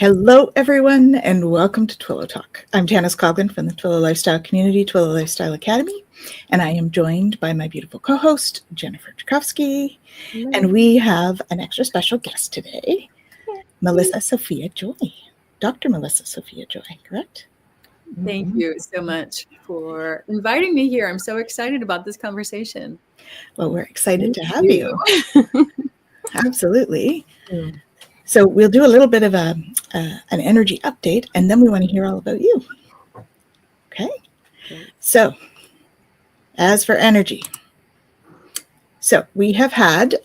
Hello, everyone, and welcome to Twillow Talk. I'm Janice Coughlin from the Twillow Lifestyle Community, Twillow Lifestyle Academy, and I am joined by my beautiful co-host, Jennifer Tchaikovsky, and we have an extra special guest today, Melissa Sophia Joy. Dr. Melissa Sophia Joy, correct? Thank you so much for inviting me here. I'm so excited about this conversation. Well, we're excited to have you. Absolutely. So we'll do a little bit of an energy update, and then we want to hear all about you. Okay? So, as for energy, so we have had,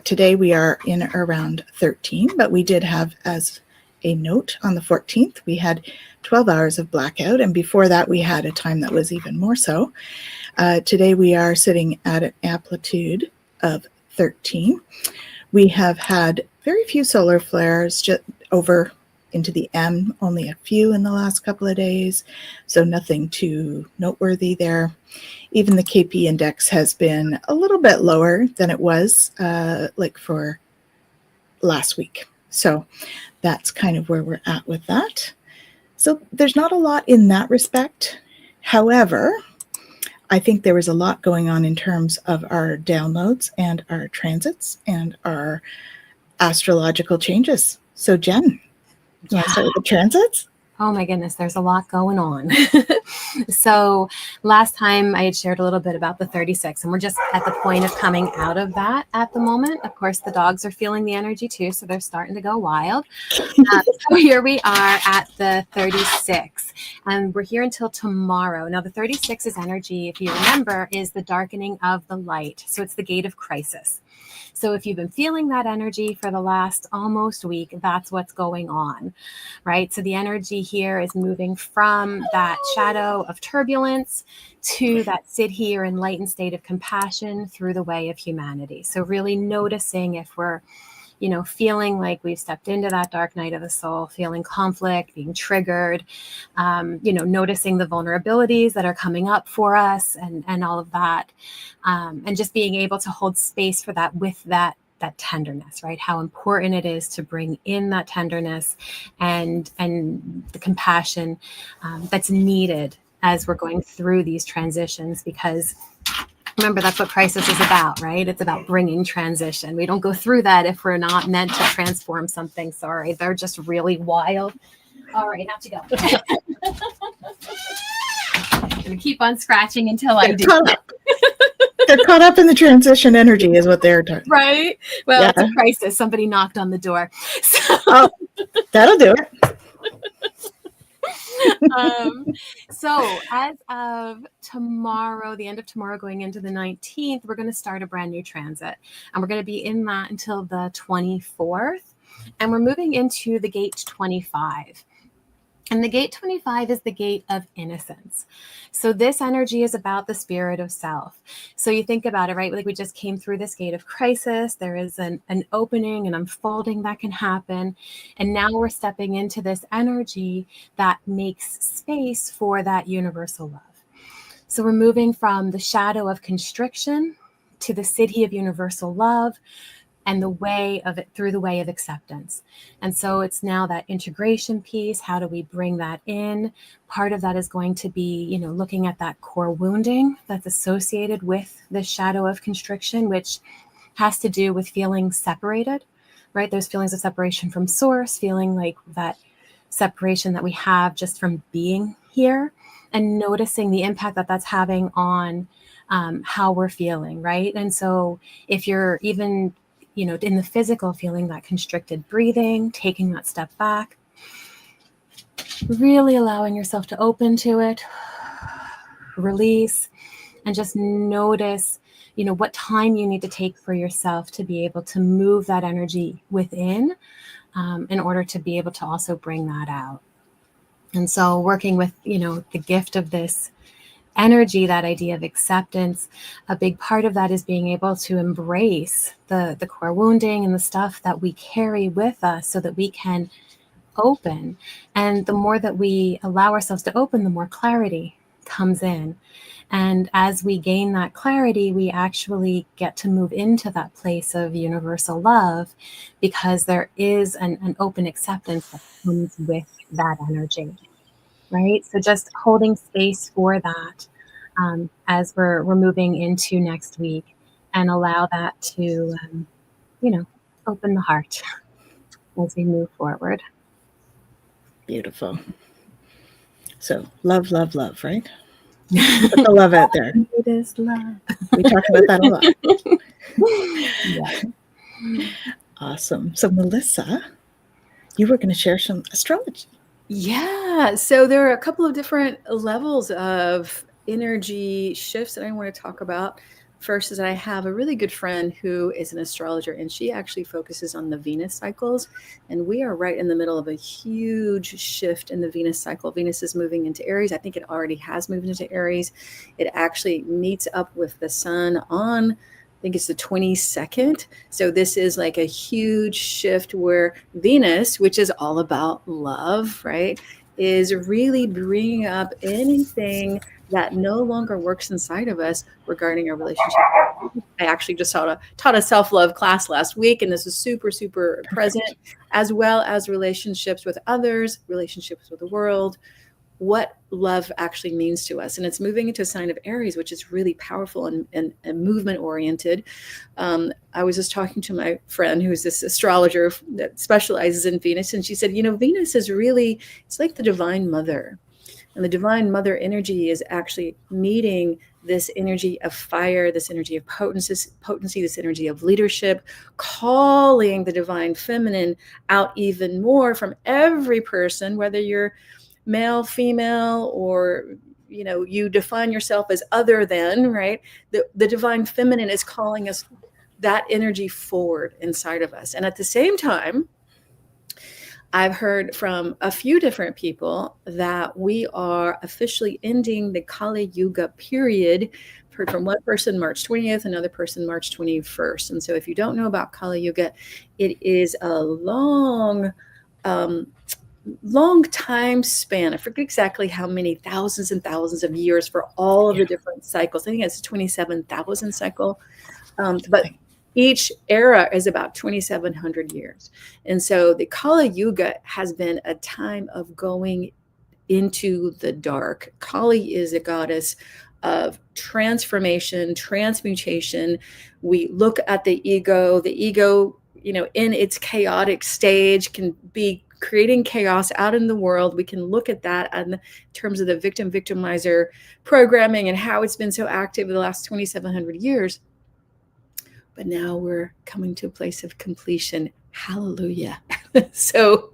today we are in around 13, but we did have, as a note, on the 14th, we had 12 hours of blackout, and before that we had a time that was even more so. Today we are sitting at an amplitude of 13. We have had very few solar flares just over into the M, only a few in the last couple of days, so nothing too noteworthy there. Even the KP index has been a little bit lower than it was like for last week. So that's kind of where we're at with that. So there's not a lot in that respect. However, I think there was a lot going on in terms of our downloads and our transits and our astrological changes. So Jen, you want to start with the transits? Oh my goodness, there's a lot going on. So last time I had shared a little bit about the 36, and we're just at the point of coming out of that at the moment. Of course, the dogs are feeling the energy too, so they're starting to go wild. So here we are at the 36, and we're here until tomorrow. Now, the 36's energy, if you remember, is the darkening of the light. So it's the gate of crisis. So if you've been feeling that energy for the last almost week, that's what's going on, right? So the energy here is moving from that shadow of turbulence to that sit here enlightened state of compassion through the way of humanity. So really noticing if we're, feeling like we've stepped into that dark night of the soul, feeling conflict, being triggered, noticing the vulnerabilities that are coming up for us and all of that. And just being able to hold space for that with that tenderness, right? How important it is to bring in that tenderness and the compassion that's needed as we're going through these transitions, because remember, that's what crisis is about, right? It's about bringing transition. We don't go through that if we're not meant to transform something. Sorry, they're just really wild. All right, have to go. I'm going to keep on scratching until I do. They're caught up in the transition energy is what they're talking. Right? Well, It's a crisis. Somebody knocked on the door. So, that'll do it. So as of tomorrow, the end of tomorrow going into the 19th, we're going to start a brand new transit, and we're going to be in that until the 24th, and we're moving into the gate 25. And the gate 25 is the gate of innocence. So this energy is about the spirit of self. So you think about it, right? Like we just came through this gate of crisis. There is an opening, an unfolding that can happen. And now we're stepping into this energy that makes space for that universal love. So we're moving from the shadow of constriction to the city of universal love, and the way of it through the way of acceptance. And so it's now that integration piece. How do we bring that in? Part of that is going to be, looking at that core wounding that's associated with the shadow of constriction, which has to do with feeling separated, right? There's feelings of separation from source, feeling like that separation that we have just from being here, and noticing the impact that that's having on how we're feeling, right? And so if you're even in the physical, feeling that constricted breathing, taking that step back, really allowing yourself to open to it, release, and just notice, what time you need to take for yourself to be able to move that energy within in order to be able to also bring that out. And so working with, the gift of this energy, that idea of acceptance, a big part of that is being able to embrace the core wounding and the stuff that we carry with us so that we can open. And the more that we allow ourselves to open, the more clarity comes in. And as we gain that clarity, we actually get to move into that place of universal love, because there is an open acceptance that comes with that energy, right? So just holding space for that as we're moving into next week, and allow that to, open the heart as we move forward. Beautiful. So love, love, love, right? Put the love out there. It is love. We talk about that a lot. Yeah. Awesome. So Melissa, you were going to share some astrology. Yeah. So there are a couple of different levels of energy shifts that I want to talk about. First is I have a really good friend who is an astrologer, and she actually focuses on the Venus cycles. And we are right in the middle of a huge shift in the Venus cycle. Venus is moving into Aries. I think it already has moved into Aries. It actually meets up with the sun on, I think it's the 22nd. So this is like a huge shift where Venus, which is all about love, right, is really bringing up anything that no longer works inside of us regarding our relationship. I actually just taught a self-love class last week, and this is super, super present, as well as relationships with others, relationships with the world, what love actually means to us. And it's moving into a sign of Aries, which is really powerful and movement oriented. I was just talking to my friend who's this astrologer that specializes in Venus, and she said, Venus is really, it's like the divine mother. And the divine mother energy is actually meeting this energy of fire, this energy of potency, this energy of leadership, calling the divine feminine out even more from every person, whether you're male, female, or you define yourself as other than, right? The divine feminine is calling us that energy forward inside of us. And at the same time, I've heard from a few different people that we are officially ending the Kali Yuga period. I've heard from one person March 20th, another person March 21st. And so if you don't know about Kali Yuga, it is a long time span. I forget exactly how many thousands and thousands of years for all of the different cycles. I think it's 27,000 cycle. But each era is about 2,700 years. And so the Kali Yuga has been a time of going into the dark. Kali is a goddess of transformation, transmutation. We look at the ego, in its chaotic stage can be creating chaos out in the world. We can look at that in terms of the victim-victimizer programming and how it's been so active in the last 2,700 years. But now we're coming to a place of completion. Hallelujah. So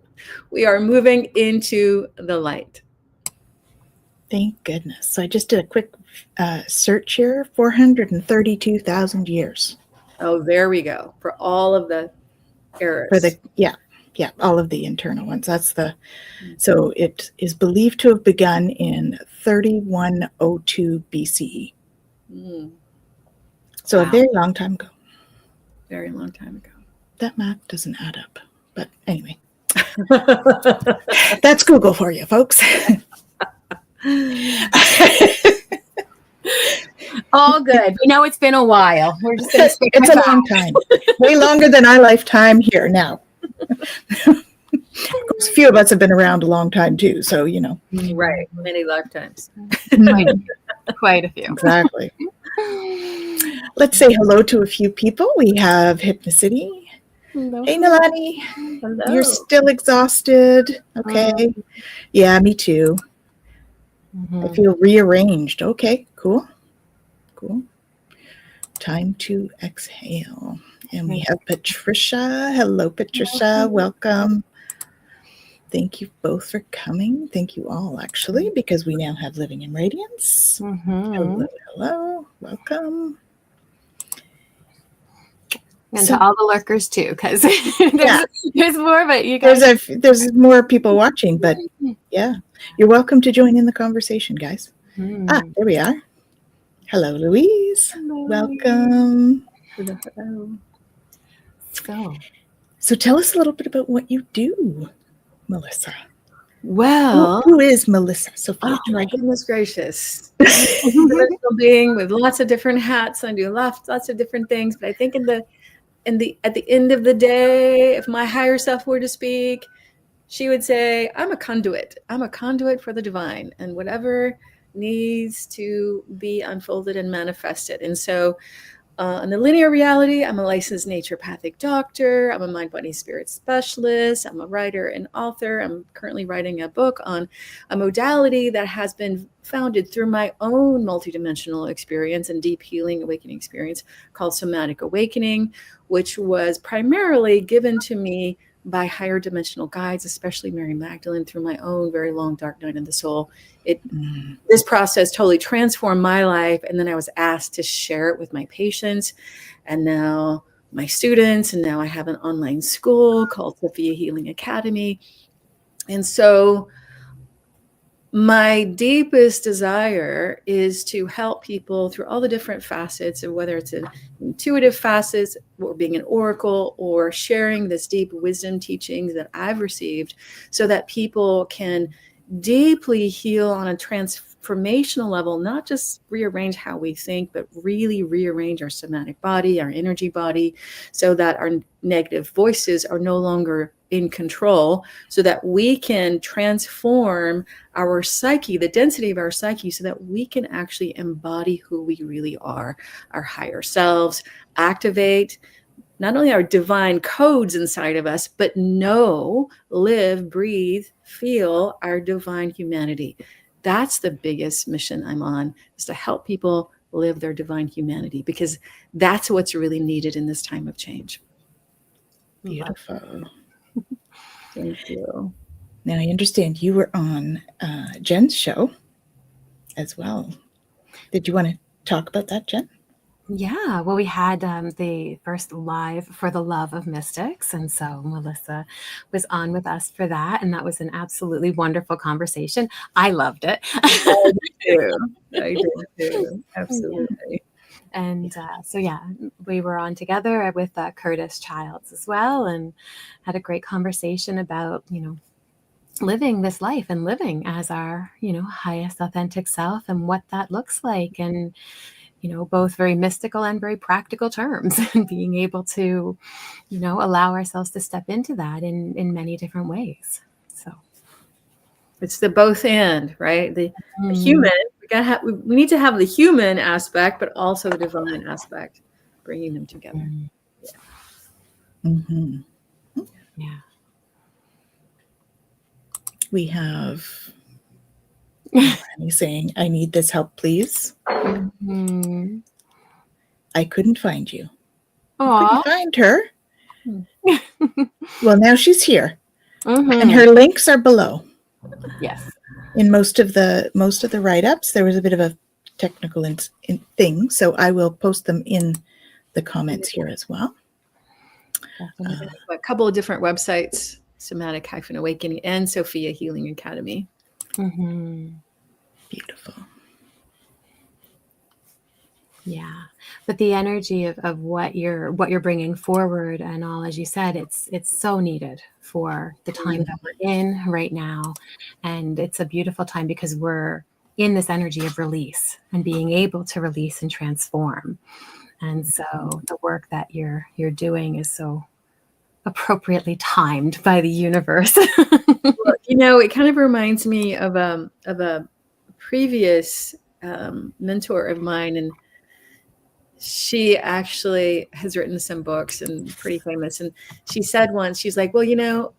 we are moving into the light. Thank goodness. So I just did a quick search here, 432,000 years. Oh, there we go. For all of the eras. All of the internal ones. So it is believed to have begun in 3102 BCE. So wow. A very long time ago. Very long time ago. That math doesn't add up. But anyway. That's Google for you, folks. All good. It's been a while. We're just going to stick It's a long time. Way longer than our lifetime here now. Of course, a few of us have been around a long time too, so Right, many lifetimes. Quite a few. Exactly. Let's say hello to a few people. We have Hypnocity. Hello. Hey, Nalani. Hello. You're still exhausted. Okay. Yeah, me too. I feel rearranged. Okay, cool. Time to exhale. And we have Patricia. Hello, Patricia. Welcome. Thank you both for coming. Thank you all, actually, because we now have Living in Radiance. Hello. Welcome. And to all the lurkers, too, because there's more, but you guys... There's more people watching, but yeah. You're welcome to join in the conversation, guys. There we are. Hello, Louise. Hello. Welcome. Hello. Let's go. So tell us a little bit about what you do, Melissa. Well, Who is Melissa Sophia oh Joy? my goodness gracious. I'm a dimensional being with lots of different hats. I do lots of different things. But I think at the end of the day, if my higher self were to speak, she would say, I'm a conduit. I'm a conduit for the divine, and whatever needs to be unfolded and manifested. And so in the linear reality, I'm a licensed naturopathic doctor. I'm a mind, body, spirit specialist. I'm a writer and author. I'm currently writing a book on a modality that has been founded through my own multidimensional experience and deep healing awakening experience called Somatic Awakening, which was primarily given to me by higher dimensional guides, especially Mary Magdalene, through my own very long dark night in the soul. This process totally transformed my life. And then I was asked to share it with my patients and now my students. And now I have an online school called Sophia Healing Academy. And so my deepest desire is to help people through all the different facets of whether it's an intuitive facets or being an oracle or sharing this deep wisdom teachings that I've received so that people can deeply heal on a transformational level, not just rearrange how we think, but really rearrange our somatic body, our energy body, so that our negative voices are no longer in control, so that we can transform our psyche, the density of our psyche, so that we can actually embody who we really are, our higher selves, activate not only our divine codes inside of us, but know, live, breathe, feel our divine humanity. That's the biggest mission I'm on, is to help people live their divine humanity, because that's what's really needed in this time of change. Beautiful. Thank you. Now I understand you were on Jen's show as well. Did you want to talk about that, Jen? Yeah, well, we had the first live for the Love of Mystics. And so Melissa was on with us for that. And that was an absolutely wonderful conversation. I loved it. I did too. Absolutely. And so, yeah, we were on together with Curtis Childs as well and had a great conversation about, living this life and living as our, highest authentic self and what that looks like. And both very mystical and very practical terms, and being able to, allow ourselves to step into that in many different ways. So it's the both and, right? The human, we need to have the human aspect, but also the divine aspect, bringing them together. Mm-hmm. Yeah. We have Granny saying, I need this help, please. Mm-hmm. I couldn't find you. Aww. Couldn't find her. Well, now she's here. Mm-hmm. And her links are below. Yes. In most of the write-ups, there was a bit of a technical thing, so I will post them in the comments here as well. A couple of different websites, Somatic-Awakening and Sophia Healing Academy. Mm-hmm. Beautiful. Yeah, but the energy of what you're bringing forward and all, as you said, it's so needed for the time that we're in right now, and it's a beautiful time because we're in this energy of release and being able to release and transform. And so the work that you're doing is so appropriately timed by the universe. Well, it kind of reminds me of a previous mentor of mine, and she actually has written some books and pretty famous. And she said once, she's like, well,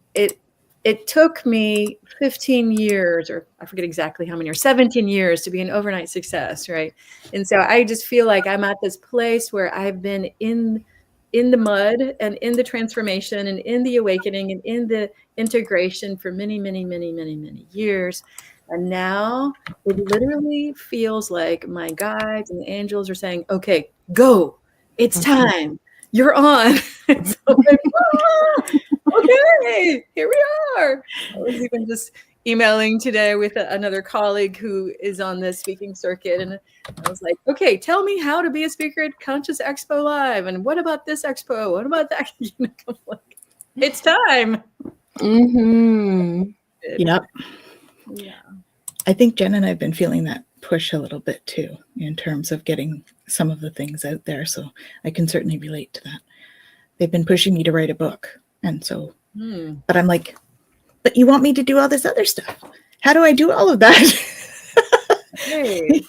it took me 15 years, or I forget exactly how many, or 17 years to be an overnight success, right? And so I just feel like I'm at this place where I've been in the mud and in the transformation and in the awakening and in the integration for many, many, many, many, many years. And now it literally feels like my guides and angels are saying, okay, go. It's time. You're on. So like, okay, here we are. I was even just emailing today with another colleague who is on the speaking circuit. And I was like, okay, tell me how to be a speaker at Conscious Expo Live. And what about this expo? What about that? It's time. Mm-hmm. Yep. Yeah. I think Jen and I have been feeling that push a little bit too, in terms of getting some of the things out there. So I can certainly relate to that. They've been pushing me to write a book. And so, but I'm like, but you want me to do all this other stuff. How do I do all of that? Hey,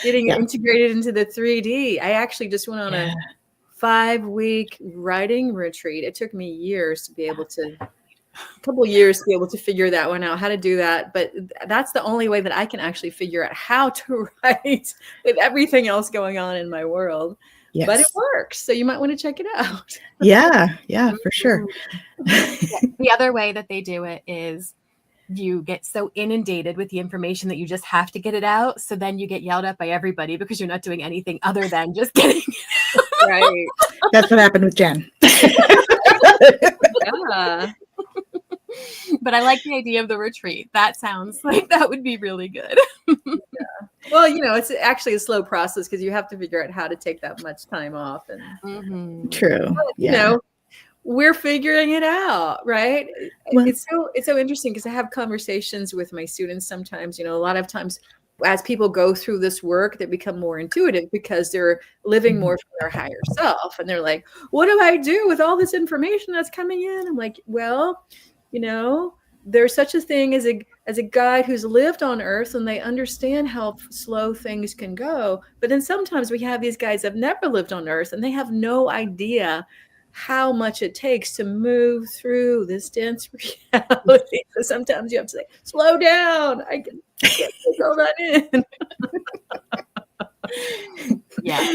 getting Yeah. integrated into the 3D. I actually just went on a 5-week writing retreat. It took me a couple of years to be able to figure that one out, how to do that. But that's the only way that I can actually figure out how to write with everything else going on in my world. Yes. But it works. So you might want to check it out. Yeah, for sure. The other way that they do it is you get so inundated with the information that you just have to get it out. So then you get yelled at by everybody because you're not doing anything other than just getting it out. Right. That's what happened with Jen. Yeah. But I like the idea of the retreat. That sounds like that would be really good. Well, it's actually a slow process because you have to figure out how to take that much time off. And True. We're figuring it out, right? Well, it's so interesting because I have conversations with my students sometimes. A lot of times as people go through this work, they become more intuitive because they're living more from their higher self. And they're like, what do I do with all this information that's coming in? I'm like, well, there's such a thing as a guide who's lived on earth, and they understand how slow things can go. But then sometimes we have these guys that have never lived on earth, and they have no idea how much it takes to move through this dense reality. So sometimes you have to say, slow down. I can't take all that in. Yeah.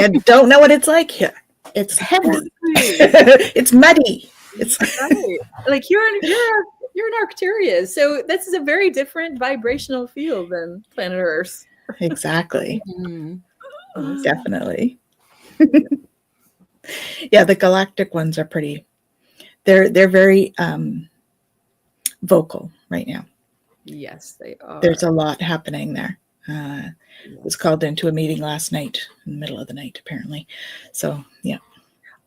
You don't know what it's like here. It's heavy. It's muddy. It's right. Like you're an Arcturian. So this is a very different vibrational field than planet Earth. Exactly. Definitely. Yeah, the galactic ones are pretty. They're very vocal right now. Yes, they are. There's a lot happening there. Was called into a meeting last night in the middle of the night, apparently. So yeah,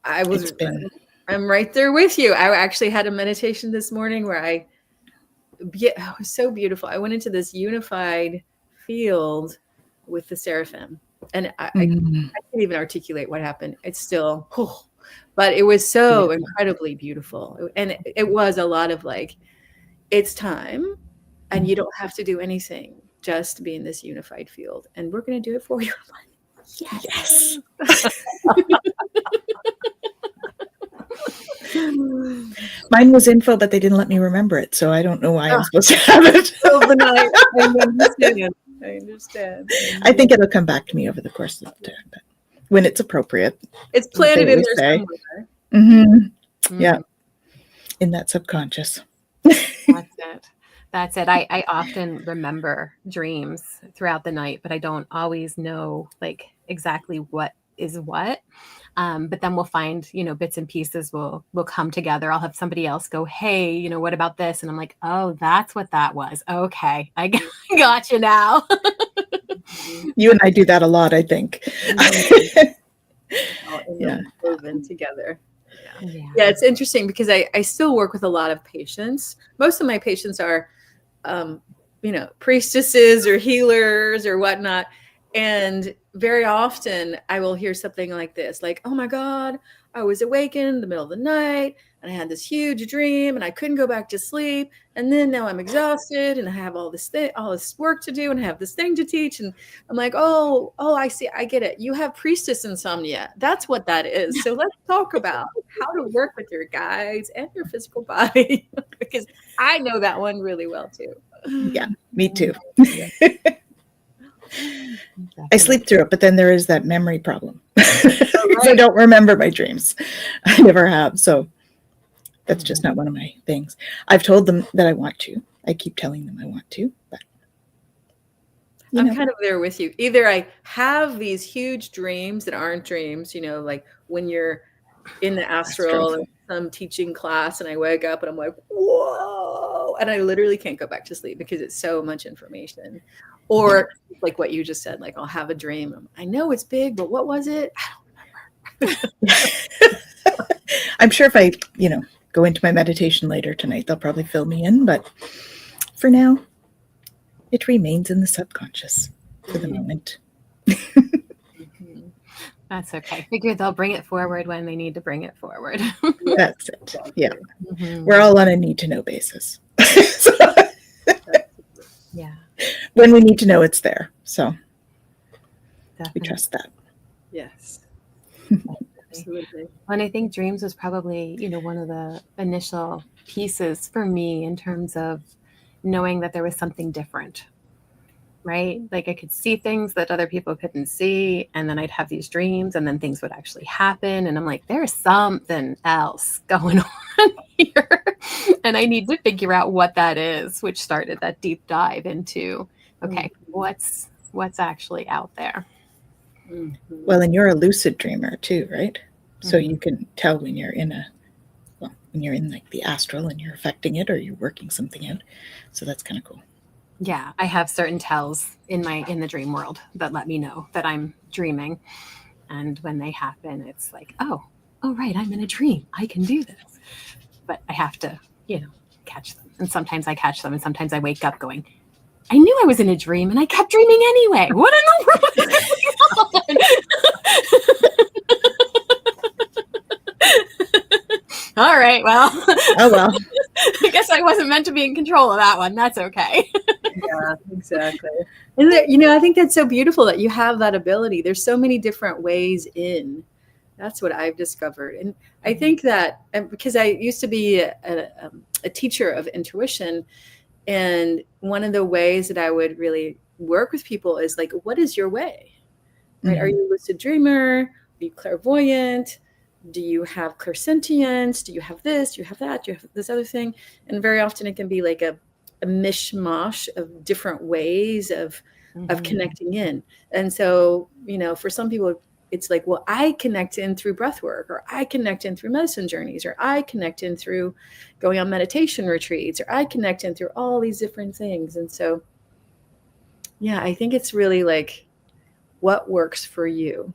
I'm right there with you. I actually had a meditation this morning where it was so beautiful. I went into this unified field with the seraphim, and I can't even articulate what happened. It's still, but it was so incredibly beautiful. And it was a lot of like, it's time and you don't have to do anything, just be in this unified field. And we're going to do it for you. Yes. Mine was info, but they didn't let me remember it, so I don't know why I'm supposed to have it. Overnight. I understand. I think it'll come back to me over the course of the time, but when it's appropriate. It's planted in there somewhere. Mm-hmm. Yeah, in that subconscious. That's it. I often remember dreams throughout the night, but I don't always know like exactly what is what. But then we'll find, bits and pieces will come together. I'll have somebody else go, hey, what about this? And I'm like, oh, that's what that was. Okay. I got you now. You and I do that a lot, I think. Yeah. Woven together. Yeah, it's interesting because I still work with a lot of patients. Most of my patients are, priestesses or healers or whatnot. And very often I will hear something like this, like, oh my God, I was awakened in the middle of the night and I had this huge dream and I couldn't go back to sleep. And then now I'm exhausted and I have all this work to do and I have this thing to teach. And I'm like, oh, I see. I get it. You have priestess insomnia. That's what that is. So let's talk about how to work with your guides and your physical body, because I know that one really well too. Yeah, me too. I sleep through it, but then there is that memory problem. I don't remember my dreams. I never have. So that's just not one of my things. I've told them that I want to. I keep telling them I want to, but I'm kind of there with you. Either I have these huge dreams that aren't dreams, like when you're in the astral and some teaching class and I wake up and I'm like, whoa, and I literally can't go back to sleep because it's so much information. Or like what you just said, like I'll have a dream. I know it's big, but what was it? I don't remember. I'm sure if I, go into my meditation later tonight, they'll probably fill me in, but for now, it remains in the subconscious for the moment. That's okay. Figure they'll bring it forward when they need to bring it forward. That's it. Yeah. Mhm. We're all on a need to know basis. So, Yeah, when we need to know, it's there. So we definitely. trust that. Yes. Absolutely. And I think dreams was probably, one of the initial pieces for me in terms of knowing that there was something different, right? Like I could see things that other people couldn't see, and then I'd have these dreams, and then things would actually happen. And I'm like, there's something else going on here. And I need to figure out what that is, which started that deep dive into, okay, what's actually out there? Well, and you're a lucid dreamer too, right? So you can tell when you're in like the astral and you're affecting it or you're working something out. So that's kind of cool. Yeah, I have certain tells in the dream world that let me know that I'm dreaming. And when they happen, it's like, oh right, I'm in a dream. I can do this. But I have to, catch them. And sometimes I catch them, and sometimes I wake up going, I knew I was in a dream and I kept dreaming anyway. What in the world is going on? All right, well. Oh, well. I guess I wasn't meant to be in control of that one. That's okay. Yeah, exactly. And I think that's so beautiful that you have that ability. There's so many different ways in. That's what I've discovered. And I think that because I used to be a teacher of intuition, and one of the ways that I would really work with people is like, what is your way? Right? Are you a lucid dreamer? Are you clairvoyant? Do you have clairsentience? Do you have this? Do you have that? Do you have this other thing? And very often it can be like a mishmash of different ways of connecting in. And so, for some people, it's like, well, I connect in through breath work, or I connect in through medicine journeys, or I connect in through going on meditation retreats, or I connect in through all these different things. And so, yeah, I think it's really like what works for you.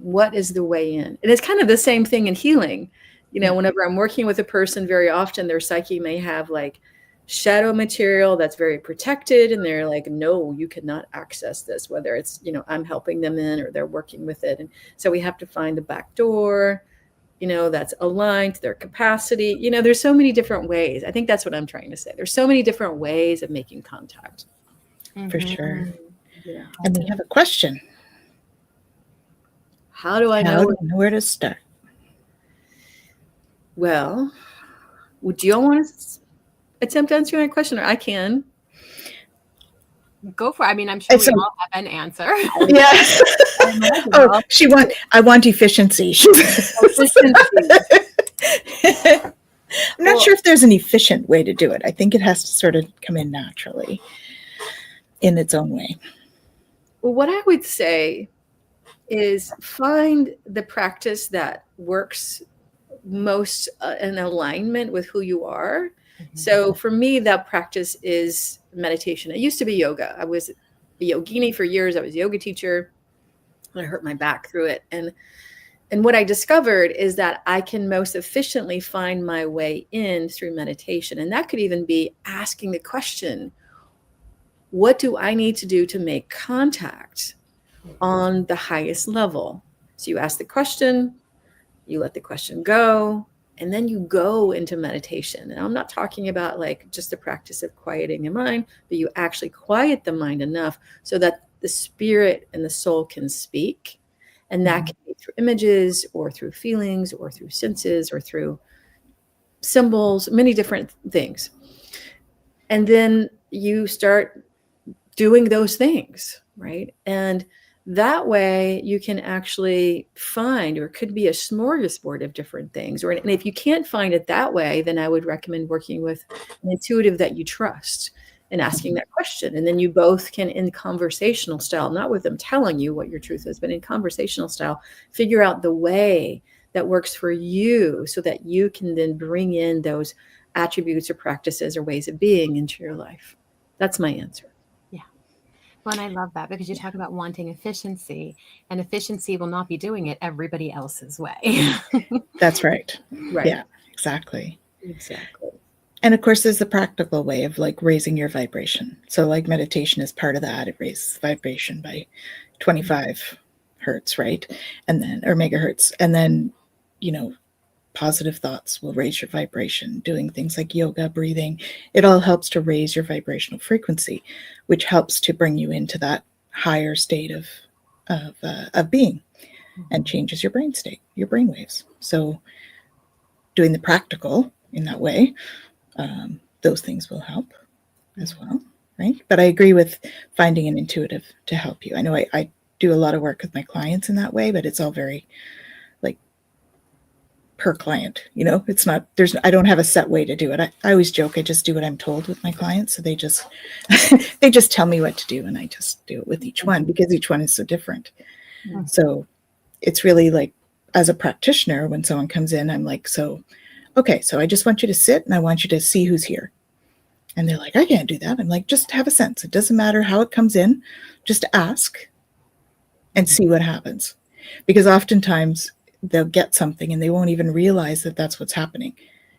What is the way in? And it's kind of the same thing in healing. Whenever I'm working with a person, very often their psyche may have like shadow material that's very protected, and they're like, no, you cannot access this, whether it's, I'm helping them in or they're working with it. And so we have to find the back door, that's aligned to their capacity. There's so many different ways. I think that's what I'm trying to say. There's so many different ways of making contact. For sure. Yeah. And we have a question. How do I know where to start? Well, would you all want to attempt answering that question, or I can? Go for it. I mean, I'm sure we all have an answer. Yeah. I want efficiency. I'm not sure if there's an efficient way to do it. I think it has to sort of come in naturally in its own way. Well, what I would say is find the practice that works most in alignment with who you are. So for me, that practice is meditation. It used to be yoga. I was a yogini for years. I was a yoga teacher, and I hurt my back through it. And what I discovered is that I can most efficiently find my way in through meditation. And that could even be asking the question, what do I need to do to make contact on the highest level? So you ask the question, you let the question go, and then you go into meditation. And I'm not talking about like just the practice of quieting the mind, but you actually quiet the mind enough so that the spirit and the soul can speak. And that can be through images or through feelings or through senses or through symbols, many different things. And then you start doing those things, right? And that way you can actually find, or it could be a smorgasbord of different things. And if you can't find it that way, then I would recommend working with an intuitive that you trust and asking that question. And then you both can, in conversational style, not with them telling you what your truth is, but in conversational style, figure out the way that works for you so that you can then bring in those attributes or practices or ways of being into your life. That's my answer. Well, and I love that because you talk about wanting efficiency, and efficiency will not be doing it everybody else's way. That's right. Right. Yeah, exactly. Exactly. And of course, there's the practical way of like raising your vibration. So like meditation is part of that. It raises vibration by 25 hertz, right? And then, or megahertz. And then, you know, positive thoughts will raise your vibration. Doing things like yoga, breathing, it all helps to raise your vibrational frequency, which helps to bring you into that higher state of being, and changes your brain state, your brain waves. So doing the practical in that way, those things will help as well, right? But I agree with finding an intuitive to help you. I know I do a lot of work with my clients in that way, but it's all very like per client, you know, it's not, I don't have a set way to do it. I always joke, I just do what I'm told with my clients. So they just, they just tell me what to do, and I just do it with each one because each one is so different. Mm-hmm. So it's really like, as a practitioner, when someone comes in, I'm like, okay, so I just want you to sit and I want you to see who's here. And they're like, I can't do that. I'm like, just have a sense. It doesn't matter how it comes in, just ask and see what happens. Because oftentimes they'll get something and they won't even realize that that's what's happening.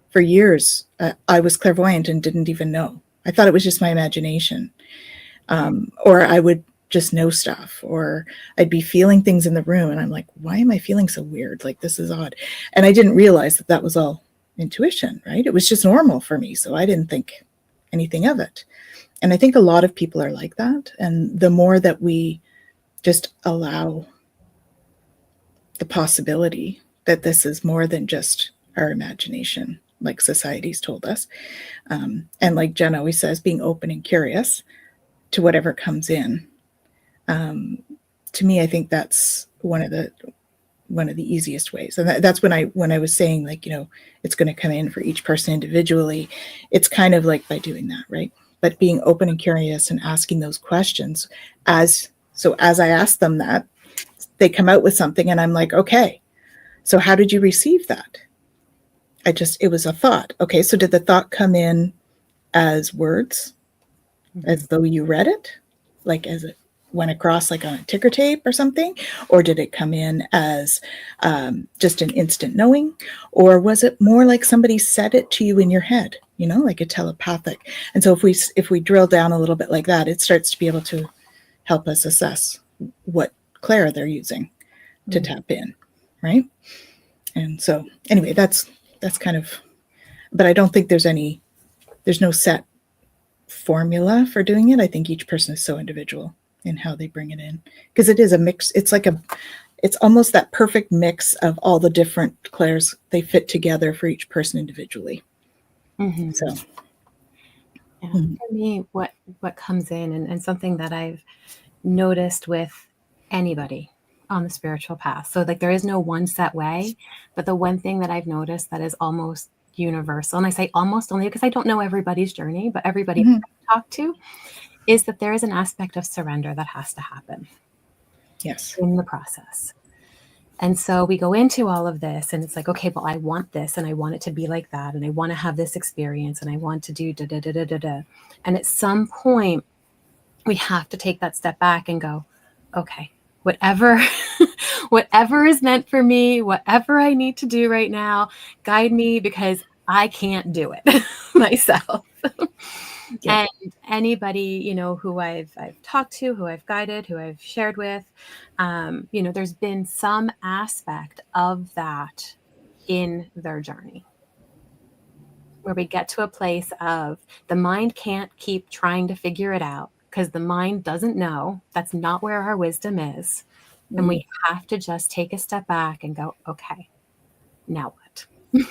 For years, I was clairvoyant and didn't even know. I thought it was just my imagination. Or I would just know stuff, or I'd be feeling things in the room and I'm like, why am I feeling so weird? Like, this is odd. And I didn't realize that that was all intuition, right? It was just normal for me. So I didn't think anything of it. And I think a lot of people are like that. And the more that we just allow the possibility that this is more than just our imagination, like society's told us. And like Jen always says, being open and curious to whatever comes in. To me, I think that's one of the easiest ways. And that's when I was saying, like, you know, it's going to come in for each person individually. It's kind of like by doing that, right? But being open and curious and asking those questions as I ask them that, they come out with something and I'm like, okay, so how did you receive that? It was a thought. Okay, so did the thought come in as words, as though you read it, like as it went across like on a ticker tape or something? Or did it come in as just an instant knowing? Or was it more like somebody said it to you in your head, you know, like a telepathic? And so if we drill down a little bit like that, it starts to be able to help us assess what clair they're using to tap in, right? And so anyway, that's kind of, but I don't think there's no set formula for doing it. I think each person is so individual in how they bring it in, because it is a mix. It's almost that perfect mix of all the different clairs. They fit together for each person individually. Mm-hmm. So yeah, for me, what comes in and something that I've noticed with anybody on the spiritual path. So like there is no one set way, but the one thing that I've noticed that is almost universal, and I say almost only because I don't know everybody's journey, but everybody I talk to, is that there is an aspect of surrender that has to happen. Yes. In the process. And so we go into all of this and it's like, okay, well, I want this and I want it to be like that. And I want to have this experience and I want to do da, da, da, da, da, da. And at some point we have to take that step back and go, okay, whatever is meant for me, whatever I need to do right now, guide me, because I can't do it myself. Yeah. And anybody, you know, who I've talked to, who I've guided, who I've shared with, you know, there's been some aspect of that in their journey where we get to a place of the mind can't keep trying to figure it out because the mind doesn't know. That's not where our wisdom is. Mm. And we have to just take a step back and go, okay, now what?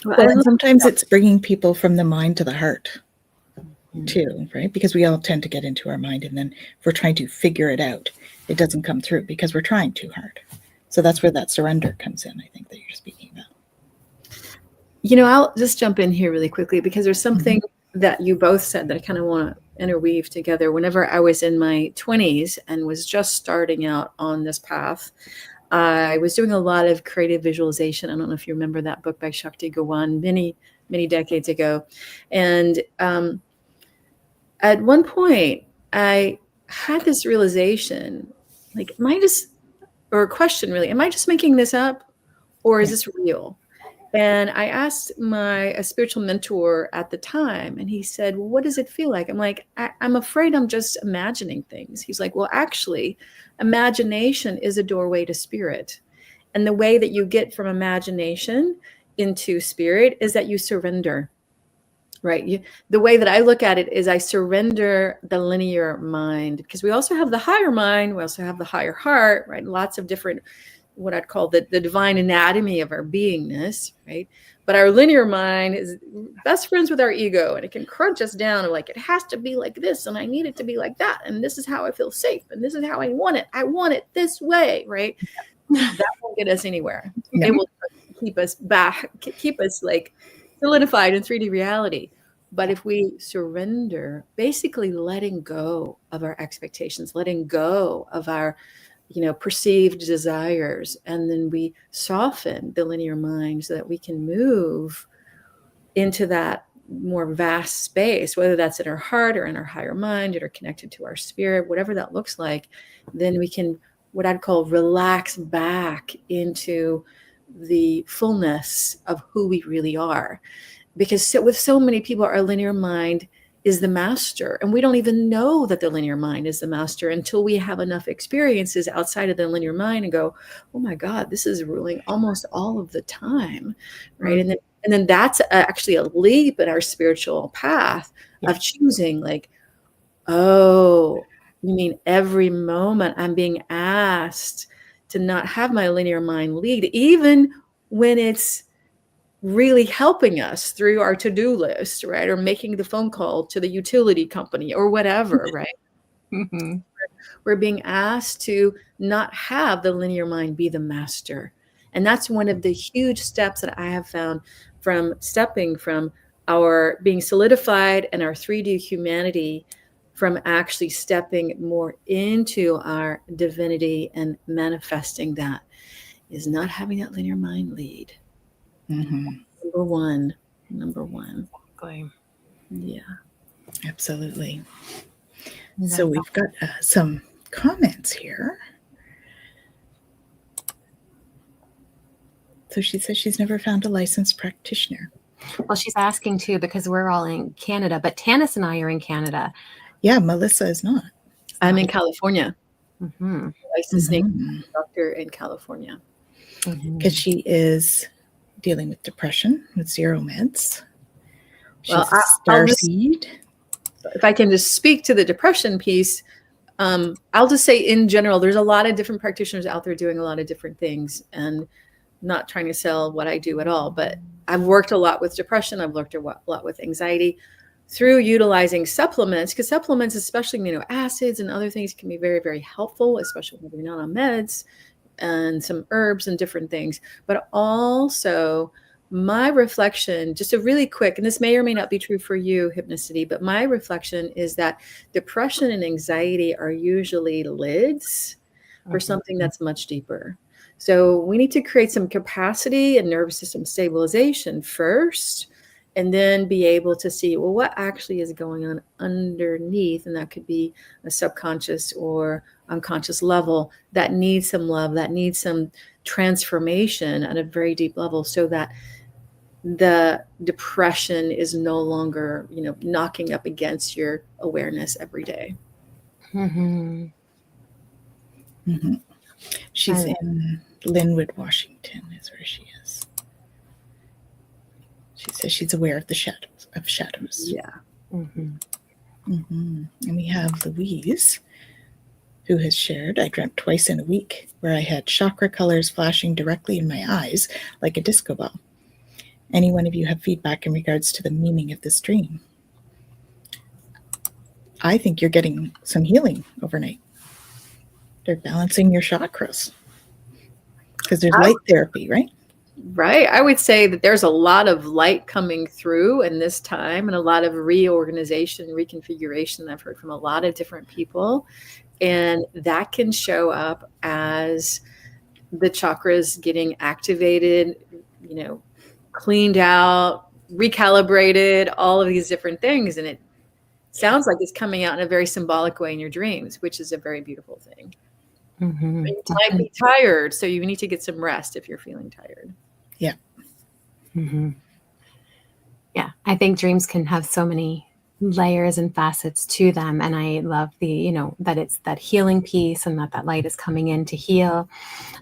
Well, and sometimes it's bringing people from the mind to the heart too, right? Because we all tend to get into our mind, and then if we're trying to figure it out, it doesn't come through because we're trying too hard. So that's where that surrender comes in, I think, that you're speaking about. You know, I'll just jump in here really quickly because there's something that you both said that I kind of want to interweave together. Whenever I was in my 20s and was just starting out on this path, I was doing a lot of creative visualization. I don't know if you remember that book by Shakti Gawan many, many decades ago. And at one point, I had this realization, like, am I just making this up, or is this real? And I asked a spiritual mentor at the time, and he said, well, what does it feel like? I'm like, I'm afraid I'm just imagining things. He's like, well, actually, imagination is a doorway to spirit. And the way that you get from imagination into spirit is that you surrender, right? The way that I look at it is I surrender the linear mind, because we also have the higher mind. We also have the higher heart, right? Lots of different, what I'd call the divine anatomy of our beingness, right? But our linear mind is best friends with our ego, and it can crunch us down and like, it has to be like this, and I need it to be like that, and this is how I feel safe, and this is how I want it. I want it this way, right? That won't get us anywhere. No. It will keep us back, keep us like solidified in 3D reality. But if we surrender, basically letting go of our expectations, letting go of our perceived desires, and then we soften the linear mind so that we can move into that more vast space, whether that's in our heart or in our higher mind or connected to our spirit, whatever that looks like, then we can, what I'd call, relax back into the fullness of who we really are. Because with so many people, our linear mind is the master, and we don't even know that the linear mind is the master until we have enough experiences outside of the linear mind and go, oh my God, this is ruling almost all of the time, right? Mm-hmm. And then that's actually a leap in our spiritual path of choosing, like, oh, you mean every moment I'm being asked to not have my linear mind lead, even when it's really helping us through our to-do list, right? Or making the phone call to the utility company or whatever, right? Mm-hmm. We're being asked to not have the linear mind be the master. And that's one of the huge steps that I have found from stepping from our being solidified and our 3D humanity, from actually stepping more into our divinity and manifesting that, is not having that linear mind lead. Mm-hmm. Number one. Exactly. Yeah. Absolutely. So we've got some comments here. So she says she's never found a licensed practitioner. Well, she's asking too, because we're all in Canada, but Tanis and I are in Canada. Yeah, Melissa is not. I'm in California. Mm-hmm. Licensed Naturopathic Doctor in California. Because she is dealing with depression with 0 meds. She's well, Starseed. If I can just speak to the depression piece, I'll just say in general, there's a lot of different practitioners out there doing a lot of different things, and not trying to sell what I do at all, but I've worked a lot with depression. I've worked a lot with anxiety through utilizing supplements, because supplements, especially amino acids and other things, can be very, very helpful, especially when you're not on meds, and some herbs and different things. But also my reflection, just a really quick, and this may or may not be true for you, Hypnicity, but my reflection is that depression and anxiety are usually lids for something that's much deeper. So we need to create some capacity and nervous system stabilization first, and then be able to see, well, what actually is going on underneath? And that could be a subconscious or unconscious level that needs some love, that needs some transformation at a very deep level, so that the depression is no longer, knocking up against your awareness every day. Mm-hmm. Mm-hmm. She's in Linwood, Washington is where she is. She says she's aware of the shadows. Yeah. Mm-hmm. Mm-hmm. And we have Louise, who has shared, I dreamt twice in a week where I had chakra colors flashing directly in my eyes like a disco ball. Any one of you have feedback in regards to the meaning of this dream? I think you're getting some healing overnight. They're balancing your chakras, because there's light therapy, right? Right. I would say that there's a lot of light coming through in this time, and a lot of reorganization, reconfiguration. I've heard from a lot of different people, and that can show up as the chakras getting activated, cleaned out, recalibrated, all of these different things. And it sounds like it's coming out in a very symbolic way in your dreams, which is a very beautiful thing. Mm-hmm. You might be tired, so you need to get some rest if you're feeling tired. Yeah. Mm-hmm. Yeah, I think dreams can have so many layers and facets to them, and I love the that it's that healing piece and that light is coming in to heal.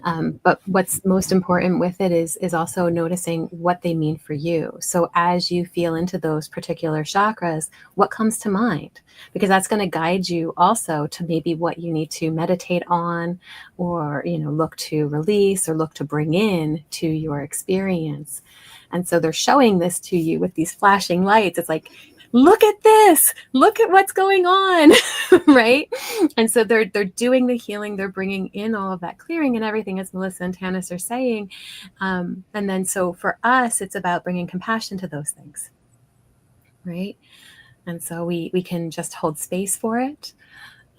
But what's most important with it is also noticing what they mean for you. So as you feel into those particular chakras, what comes to mind? Because that's going to guide you also to maybe what you need to meditate on, or look to release or look to bring in to your experience. And so they're showing this to you with these flashing lights. It's like, look at this, look at what's going on, right? And so they're doing the healing, they're bringing in all of that clearing and everything, as Melissa and Tanis are saying. And then so for us, it's about bringing compassion to those things, right? And so we can just hold space for it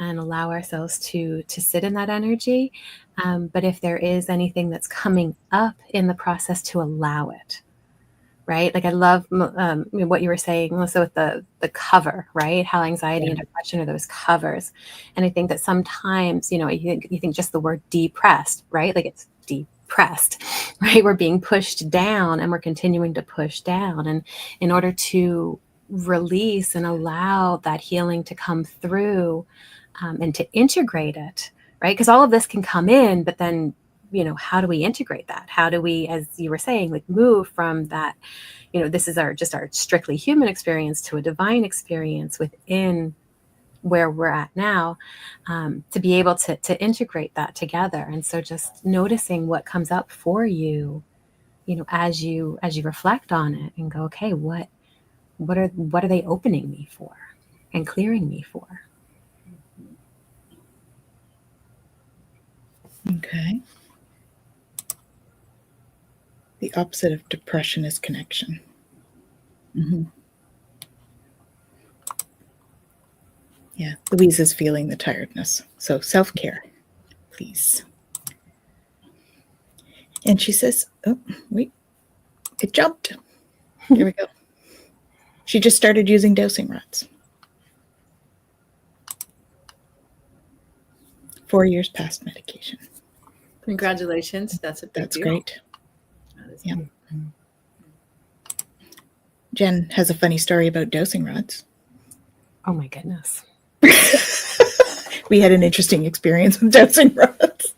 and allow ourselves to sit in that energy. But if there is anything that's coming up in the process, to allow it. Right? Like I love what you were saying, Melissa, with the cover, right? How anxiety and depression are those covers. And I think that sometimes, you think just the word depressed, right? Like it's depressed, right? We're being pushed down and we're continuing to push down. And in order to release and allow that healing to come through and to integrate it, right? Because all of this can come in, but then how do we integrate that? How do we, as you were saying, like move from that, this is our strictly human experience to a divine experience within where we're at now, to be able to integrate that together. And so just noticing what comes up for you, as you reflect on it and go, okay, what are they opening me for and clearing me for? Okay. The opposite of depression is connection. Mm-hmm. Yeah, Louise is feeling the tiredness. So self-care, please. And she says, oh, wait, it jumped. Here we go. She just started using dosing rods. 4 years past medication. Congratulations. That's a big That's deal. great. Yeah. Cool. Jen has a funny story about dosing rods. Oh my goodness. We had an interesting experience with dosing rods.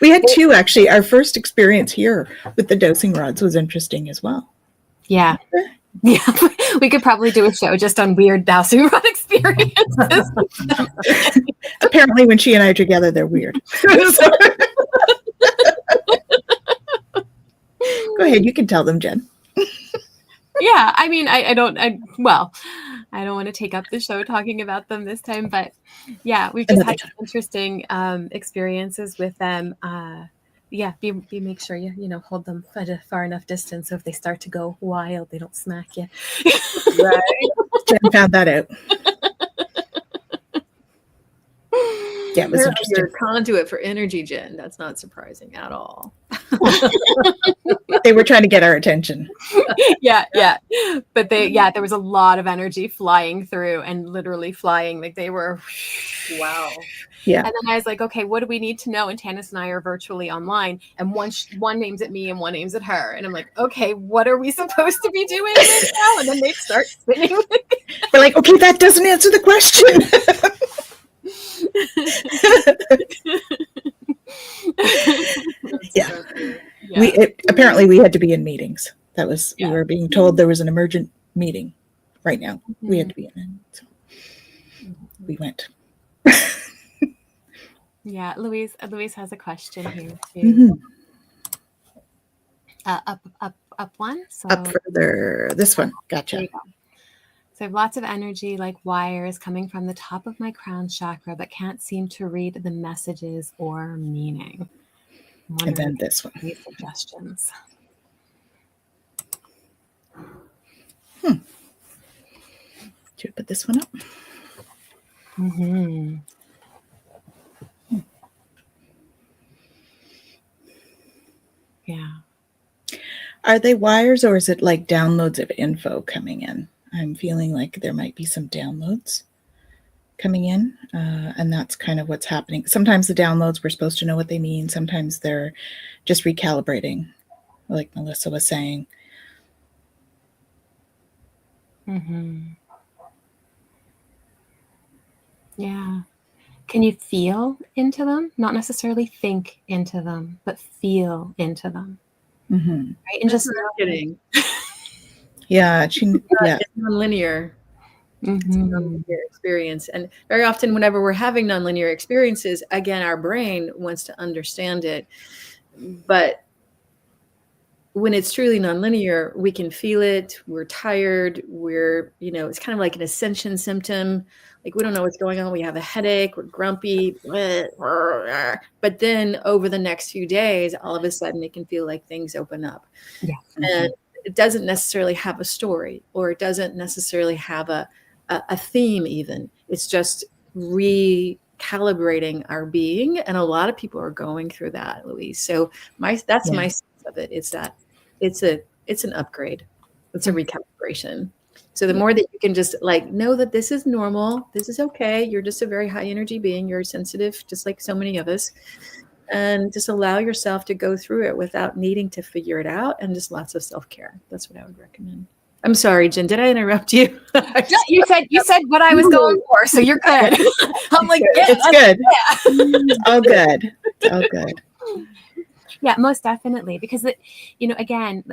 We had two, actually. Our first experience here with the dosing rods was interesting as well. Yeah. Yeah. We could probably do a show just on weird dowsing rod experiences. Apparently, when she and I are together, they're weird. Go ahead. You can tell them, Jen. Yeah. I mean, I don't want to take up the show talking about them this time, but yeah, we've just had interesting experiences with them. Yeah, make sure you hold them at a far enough distance, so if they start to go wild, they don't smack you. Right. Jen found that out. Yeah, it was interesting. You're a conduit for energy, Jen. That's not surprising at all. They were trying to get our attention. Yeah. But there was a lot of energy flying through and literally flying. Like they were, wow. Yeah. And then I was like, okay, what do we need to know? And Tanis and I are virtually online, and one aims at me and one aims at her. And I'm like, okay, what are we supposed to be doing right now? And then they start spinning. We're like, okay, that doesn't answer the question. Yeah. Apparently we had to be in meetings. That was, we were being told there was an emergent meeting right now. Mm-hmm. We had to be in it. So we went. Yeah, Louise has a question here too. Mm-hmm. Up one. So up further. This one. Gotcha. There you go. So I have lots of energy like wires coming from the top of my crown chakra, but can't seem to read the messages or meaning. And then this one. Any suggestions? Should we put this one up? Mm-hmm. Yeah. Are they wires, or is it like downloads of info coming in? I'm feeling like there might be some downloads coming in, and that's kind of what's happening. Sometimes the downloads, we're supposed to know what they mean. Sometimes they're just recalibrating like Melissa was saying. Mm-hmm. Yeah. Can you feel into them? Not necessarily think into them, but feel into them. Mm-hmm. Right? And That's just not kidding. Yeah, It's nonlinear. It's a nonlinear experience. And very often, whenever we're having nonlinear experiences, again, our brain wants to understand it. But when it's truly nonlinear, we can feel it. We're tired. It's kind of like an ascension symptom. Like we don't know what's going on. We have a headache. We're grumpy. But then over the next few days, all of a sudden it can feel like things open up. Yeah. And it doesn't necessarily have a story, or it doesn't necessarily have a theme even. It's just recalibrating our being. And a lot of people are going through that, Louise. So that's my sense of it. It's that it's an upgrade. It's a recalibration. So the more that you can just like know that this is normal, this is okay. You're just a very high energy being. You're sensitive, just like so many of us. And just allow yourself to go through it without needing to figure it out, and just lots of self-care. That's what I would recommend. I'm sorry, Jen, did I interrupt you? You said what I was going for, so you're good. I'm like, yeah, it's good. Yeah. It's all good. It's all good. Yeah, most definitely. Because again,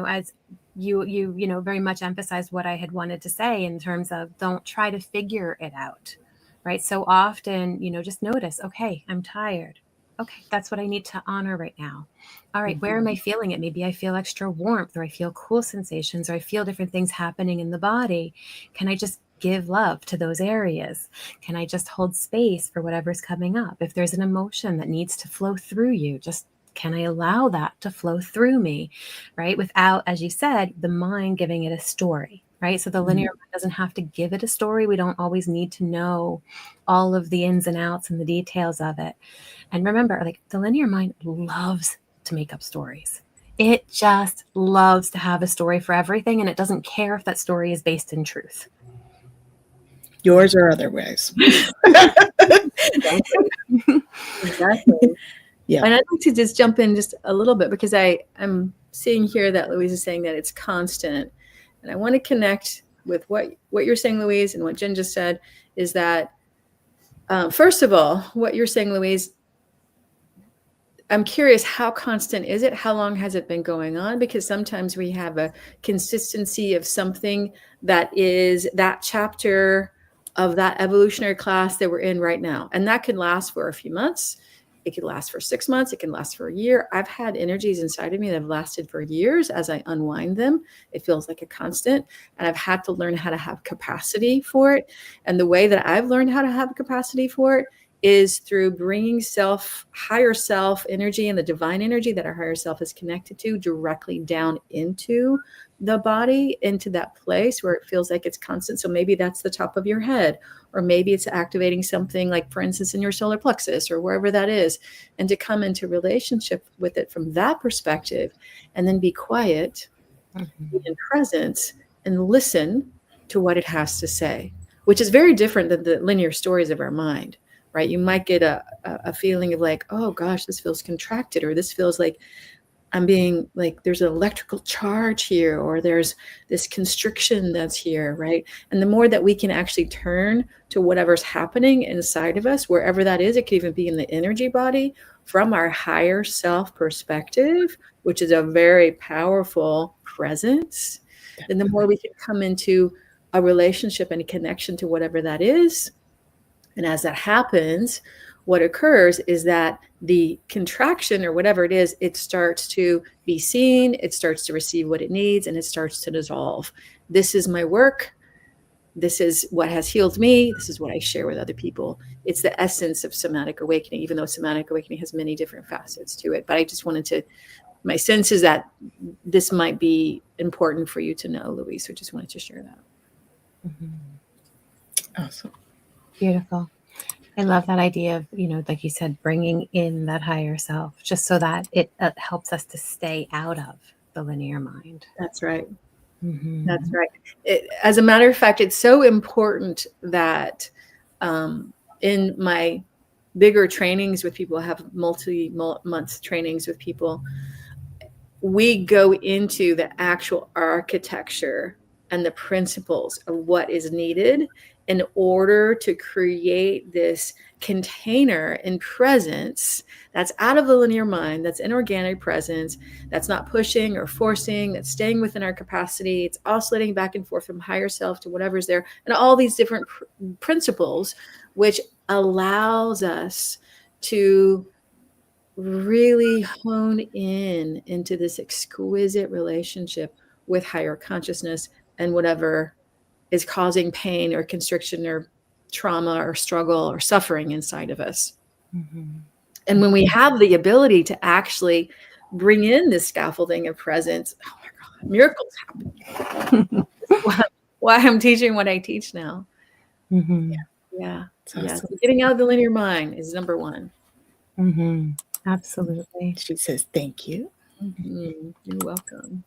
as you very much emphasized what I had wanted to say in terms of don't try to figure it out, right? So often, just notice, okay, I'm tired. Okay, that's what I need to honor right now. All right, where am I feeling it? Maybe I feel extra warmth, or I feel cool sensations, or I feel different things happening in the body. Can I just give love to those areas? Can I just hold space for whatever's coming up? If there's an emotion that needs to flow through you, just can I allow that to flow through me, right? Without, as you said, the mind giving it a story, right? So the linear mind doesn't have to give it a story. We don't always need to know all of the ins and outs and the details of it. And remember, like the linear mind loves to make up stories. It just loves to have a story for everything. And it doesn't care if that story is based in truth. Yours or otherwise. Exactly. Yeah. And I'd like to just jump in just a little bit, because I'm seeing here that Louise is saying that it's constant. And I want to connect with what you're saying, Louise, and what Jen just said is that, first of all, what you're saying, Louise, I'm curious, how constant is it? How long has it been going on? Because sometimes we have a consistency of something that is that chapter of that evolutionary class that we're in right now. And that can last for a few months. It could last for 6 months. It can last for a year. I've had energies inside of me that have lasted for years. As I unwind them, it feels like a constant. And I've had to learn how to have capacity for it. And the way that I've learned how to have capacity for it is through bringing higher self energy and the divine energy that our higher self is connected to directly down into the body, into that place where it feels like it's constant. So maybe that's the top of your head, or maybe it's activating something like, for instance, in your solar plexus or wherever that is, and to come into relationship with it from that perspective, and then be quiet, be in presence, and listen to what it has to say, which is very different than the linear stories of our mind. Right? You might get a feeling of like, oh gosh, this feels contracted, or this feels like I'm being like, there's an electrical charge here, or there's this constriction that's here, right? And the more that we can actually turn to whatever's happening inside of us, wherever that is, it could even be in the energy body, from our higher self perspective, which is a very powerful presence, then the more we can come into a relationship and a connection to whatever that is. And as that happens, what occurs is that the contraction or whatever it is, it starts to be seen, it starts to receive what it needs, and it starts to dissolve. This is my work. This is what has healed me. This is what I share with other people. It's the essence of somatic awakening, even though somatic awakening has many different facets to it. But I just wanted to, my sense is that this might be important for you to know, Louise. So just wanted to share that. Awesome. Beautiful. I love that idea of, like you said, bringing in that higher self, just so that it helps us to stay out of the linear mind. That's right. Mm-hmm. That's right. As a matter of fact, it's so important that in my bigger trainings with people, I have multi-month trainings with people. we go into the actual architecture and the principles of what is needed in order to create this container in presence that's out of the linear mind, that's in organic presence, that's not pushing or forcing, that's staying within our capacity. It's oscillating back and forth from higher self to whatever's there, and all these different principles, which allows us to really hone in into this exquisite relationship with higher consciousness and whatever is causing pain or constriction or trauma or struggle or suffering inside of us. Mm-hmm. And when we have the ability to actually bring in this scaffolding of presence, oh my God, miracles happen. why I'm teaching what I teach now. Mm-hmm. Yeah. Awesome. Yeah. So getting out of the linear mind is number one. Mm-hmm. Absolutely. She says, thank you. Mm-hmm. You're welcome.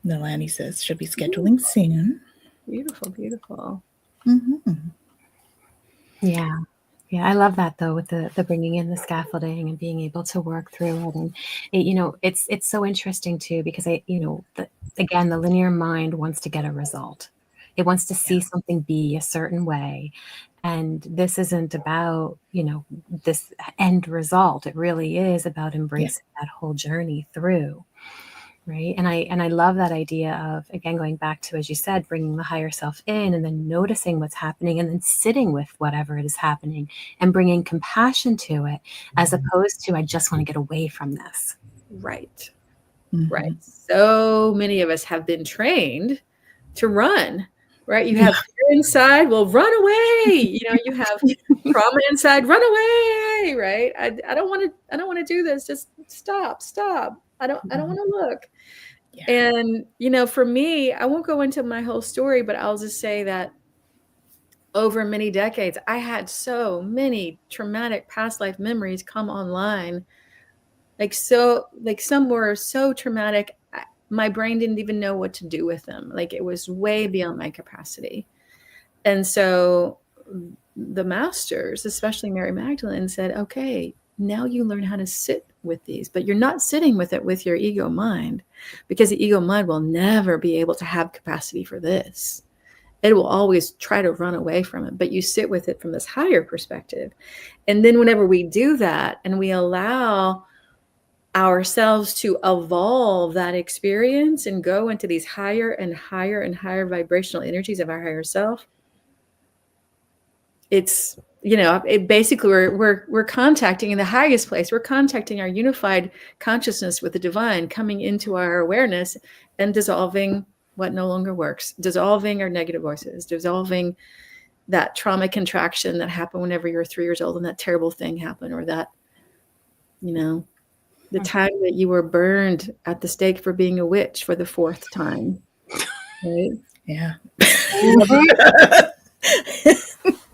Nalani says she'll be scheduling soon. Beautiful, beautiful. Mm-hmm. Yeah. Yeah, I love that though, with the bringing in the scaffolding and being able to work through it. And it, it's so interesting too, because again, the linear mind wants to get a result. It wants to see something be a certain way. And this isn't about, this end result. It really is about embracing that whole journey through. Right. And I love that idea of, again, going back to, as you said, bringing the higher self in and then noticing what's happening and then sitting with whatever is happening and bringing compassion to it, as opposed to, I just want to get away from this. Right. Mm-hmm. Right. So many of us have been trained to run, right? You have fear inside, well, run away. You have trauma inside, run away, right? I don't want to do this. Just stop. I don't want to look. Yeah. And, for me, I won't go into my whole story, but I'll just say that over many decades, I had so many traumatic past life memories come online. Some were so traumatic, my brain didn't even know what to do with them. It was way beyond my capacity. And so the masters, especially Mary Magdalene, said, okay, now you learn how to sit with these, but you're not sitting with it with your ego mind, because the ego mind will never be able to have capacity for this. It will always try to run away from it, but you sit with it from this higher perspective. And then whenever we do that and we allow ourselves to evolve that experience and go into these higher and higher and higher vibrational energies of our higher self, it's, it basically we're contacting in the highest place. We're contacting our unified consciousness with the divine, coming into our awareness and dissolving what no longer works, dissolving our negative voices, dissolving that trauma contraction that happened whenever you were 3 years old and that terrible thing happened, or that, the time that you were burned at the stake for being a witch for the 4th time. Right? Yeah.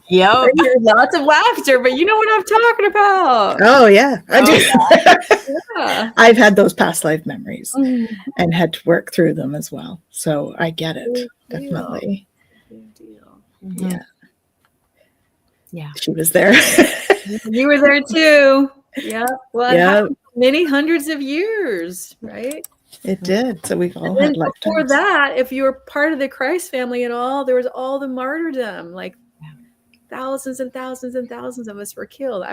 Yep. Lots of laughter, but you know what I'm talking about. Oh, yeah. I do. Yeah. I've had those past life memories and had to work through them as well. So I get it. Definitely. Big deal. Mm-hmm. Yeah. Yeah. She was there. You were there too. Yeah. Well, it happened for many hundreds of years, right? It did. So we've all had lifetimes. Before that, if you were part of the Christ family at all, there was all the martyrdom. Thousands and thousands and thousands of us were killed.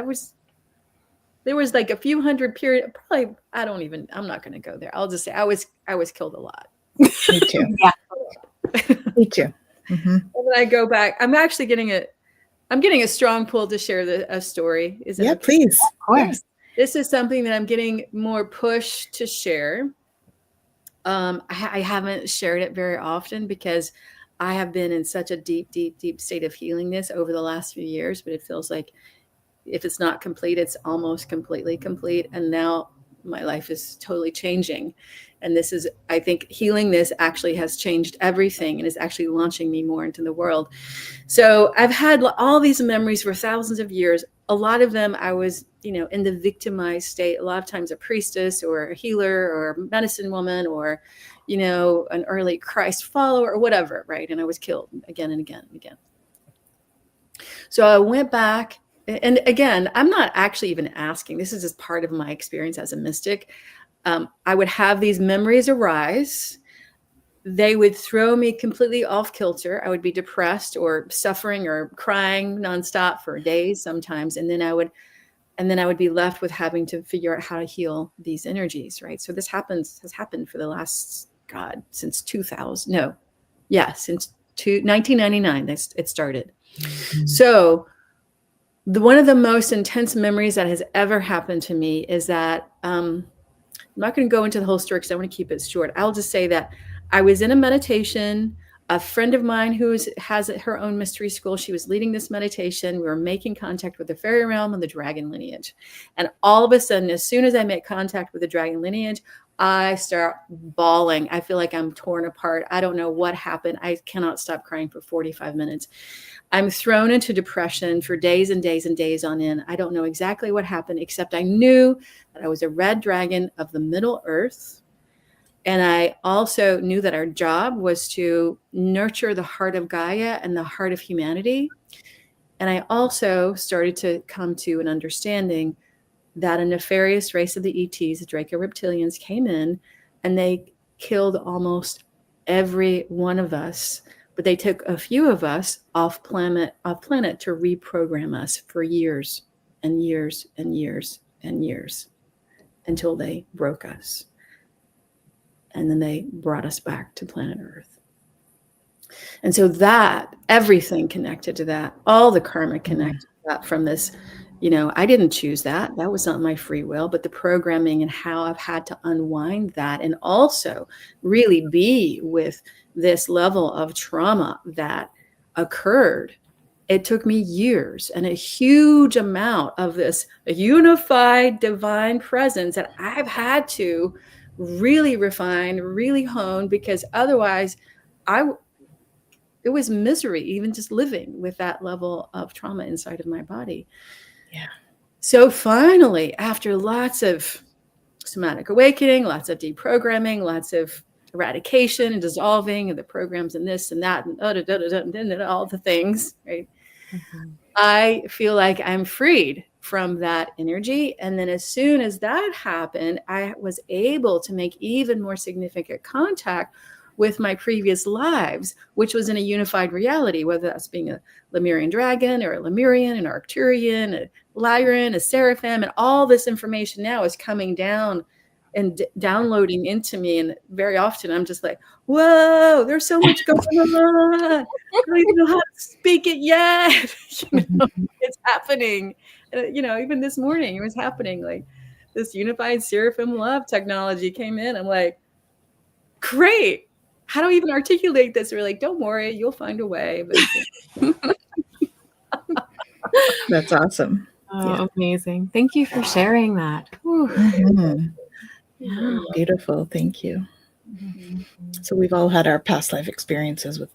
There was a few hundred period. Probably, I'm not going to go there. I'll just say I was killed a lot. Me too. Yeah. Me too. Mm-hmm. And when I go back, I'm actually getting a strong pull to share a story. Is it okay? Please. Of course. This is something that I'm getting more push to share. I haven't shared it very often because I have been in such a deep, deep, deep state of healingness over the last few years, but it feels like if it's not complete, it's almost completely complete. And now my life is totally changing. And this is, I think healing this actually has changed everything and is actually launching me more into the world. So I've had all these memories for thousands of years. A lot of them I was, in the victimized state, a lot of times a priestess or a healer or a medicine woman or, an early Christ follower or whatever, right? And I was killed again and again and again. So I went back, and again, I'm not actually even asking. This is just part of my experience as a mystic. I would have these memories arise. They would throw me completely off kilter. I would be depressed or suffering or crying nonstop for days sometimes. And then I would be left with having to figure out how to heal these energies, right? So this has happened for the last, God, since 2000. No, yeah, since 1999, it started. Mm-hmm. So one of the most intense memories that has ever happened to me is that, I'm not going to go into the whole story because I want to keep it short. I'll just say that I was in a meditation. A friend of mine who has her own mystery school, she was leading this meditation. We were making contact with the fairy realm and the dragon lineage. And all of a sudden, as soon as I make contact with the dragon lineage, I start bawling. I feel like I'm torn apart. I don't know what happened. I cannot stop crying for 45 minutes. I'm thrown into depression for days and days and days on end. I don't know exactly what happened, except I knew that I was a red dragon of the Middle Earth. And I also knew that our job was to nurture the heart of Gaia and the heart of humanity. And I also started to come to an understanding that a nefarious race of the ETs, the Draco reptilians, came in and they killed almost every one of us. But they took a few of us off planet to reprogram us for years and years and years and years until they broke us. And then they brought us back to planet Earth. And so that, everything connected to that, all the karma connected to that from this, I didn't choose that. That was not my free will, but the programming and how I've had to unwind that and also really be with this level of trauma that occurred. It took me years and a huge amount of this unified divine presence that I've had to really refine, really hone, because otherwise it was misery, even just living with that level of trauma inside of my body. Yeah. So finally, after lots of somatic awakening, lots of deprogramming, lots of eradication and dissolving of the programs and this and that and all the things, right? Mm-hmm. I feel like I'm freed from that energy. And then as soon as that happened, I was able to make even more significant contact with my previous lives, which was in a unified reality, whether that's being a Lemurian dragon or a Lemurian, an Arcturian, a Lyran, a Seraphim, and all this information now is coming down and downloading into me. And very often I'm just like, whoa, there's so much going on. I don't even know how to speak it yet. It's happening. And, even this morning it was happening. Like this unified Seraphim love technology came in. I'm like, great. How do I even articulate this? They're like, don't worry, you'll find a way. But that's awesome. Oh, amazing. Thank you for sharing that. Mm-hmm. Yeah. Beautiful. Thank you. Mm-hmm. So we've all had our past life experiences with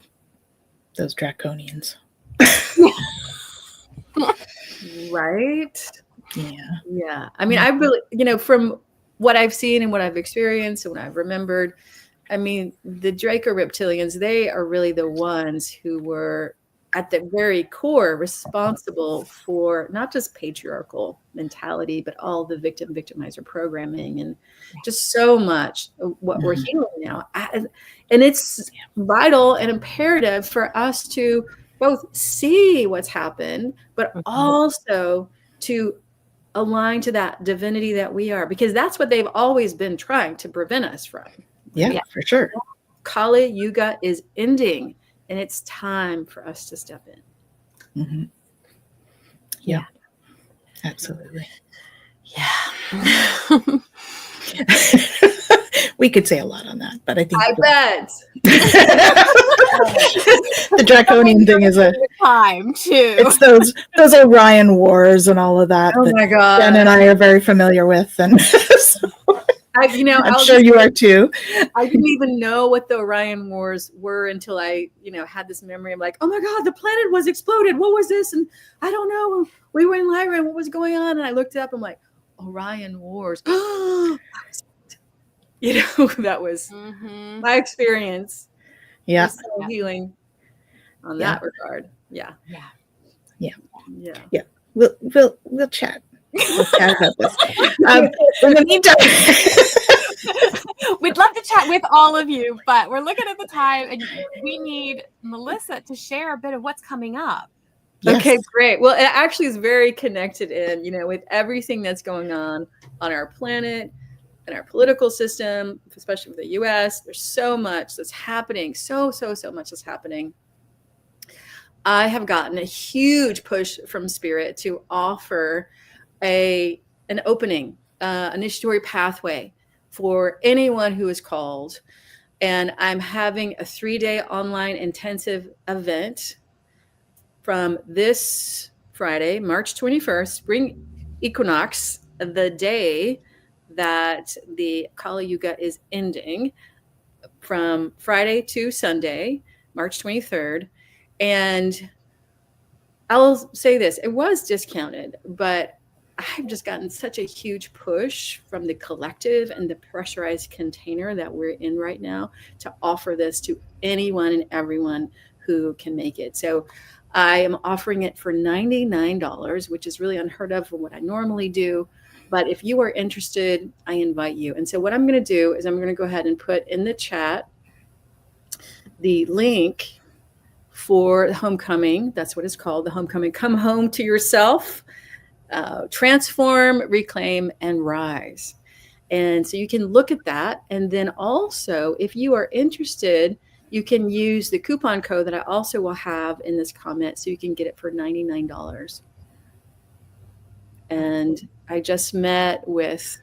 those draconians. Right? Yeah. Yeah. I mean, I really, from what I've seen and what I've experienced and what I've remembered, I mean, the Draco reptilians, they are really the ones who were at the very core responsible for not just patriarchal mentality, but all the victimizer programming and just so much of what we're healing now. And it's vital and imperative for us to both see what's happened, but also to align to that divinity that we are, because that's what they've always been trying to prevent us from. Yeah, for sure. Kali Yuga is ending, and it's time for us to step in. Mm-hmm. Yeah, absolutely. Yeah. We could say a lot on that, but I think bet the draconian thing is a time too. It's those Orion Wars and all of that. Oh my God. Jen and I are very familiar with, and so I'm sure you are too. I didn't even know what the Orion Wars were until I, had this memory. I'm like, oh my God, the planet was exploded. What was this? And I don't know. We were in Lyra and what was going on? And I looked it up. I'm like, Orion Wars. That was my experience. Yeah. So healing on that regard. Yeah. We'll chat. We'll chat about this. In the meantime, We'd love to chat with all of you, but we're looking at the time and we need Melissa to share a bit of what's coming up. Yes. Okay, great. Well, it actually is very connected with everything that's going on our planet and our political system, especially with the US. There's so much that's happening. So much that's happening. I have gotten a huge push from Spirit to offer an opening, initiatory pathway for anyone who is called. And I'm having a 3-day online intensive event from this Friday, March 21st, spring equinox, the day that the Kali Yuga is ending, from Friday to Sunday, March 23rd. And I'll say this, it was discounted, but I've just gotten such a huge push from the collective and the pressurized container that we're in right now to offer this to anyone and everyone who can make it. So I am offering it for $99, which is really unheard of from what I normally do. But if you are interested, I invite you. And so what I'm going to do is I'm going to go ahead and put in the chat the link for the homecoming. That's what it's called, the homecoming. Come home to yourself, transform, reclaim, and rise. And so you can look at that. And then also, if you are interested, you can use the coupon code that I also will have in this comment, so you can get it for $99. And I just met with